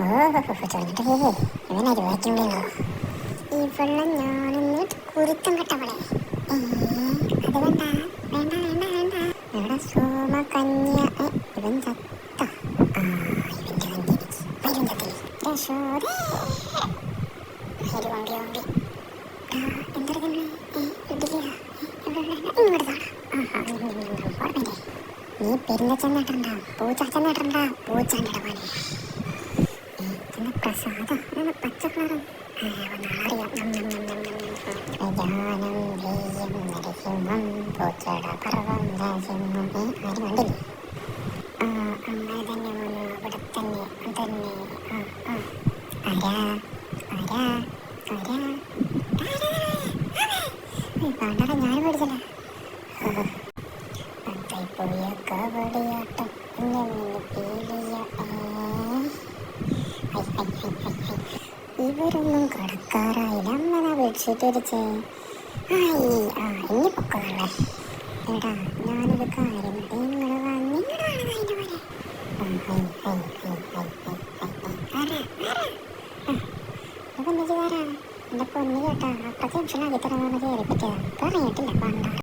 ഓ ചോദിച്ചിട്ടേ ഇവനെ രൂപയ്ക്കുണ്ടോ ഈ വെള്ളം ഞാനൊന്ന് കുരുത്തം കെട്ടവളെ. അത് വേണ്ട വേണ്ട വേണ്ട വേണ്ട. എടാ സോമ കന്യ ഇവൻ ചത്ത. ഇവന്റെ വണ്ടി വരും ചത്തി യശോദേ വണ്ടി വണ്ടി എന്തെടുക്കണേ ഇടില്ല ഇങ്ങോട്ട് ഓർമ്മയില്ലേ നീ പെരുന്നച്ചൻ നട്ടണ്ട പൂച്ചാച്ചൻ നട്ടണ്ട പൂച്ചാൻ്റെ മോനെ പ്രസാദ പച്ച കളറും പൂച്ചയുടെ പർവ്വം സിംഹം ആരും കണ്ടില്ലേ? അങ്ങനെ തന്നെ മോനു അവിടെ തന്നെ തന്നെ. ആരാ ആരാ ആരാ പാണ്ടാറ ഞാൻ പഠിച്ചല്ല. പോയ കവടിയാട്ടം ഇവരൊന്നും കടക്കാറായില്ല. അമ്മ ബെഡ്ഷീറ്റ് അടിച്ചേ. ഇനി പൊക്കതല്ലേ. എടാ ഞാനൊരു കാര്യം നിങ്ങള് വന്നിങ്ങടാണ് അതിൻ്റെ പോലെ. അപ്പൊ എന്താ ചെയ്താരാ എന്റെ പൊന്നു കേട്ടാ അപ്പൊ ടെൻഷനാക്കി തരാൻ കയറി പറ്റിയതാ. പറഞ്ഞിട്ടില്ല പണ്ടാറ്.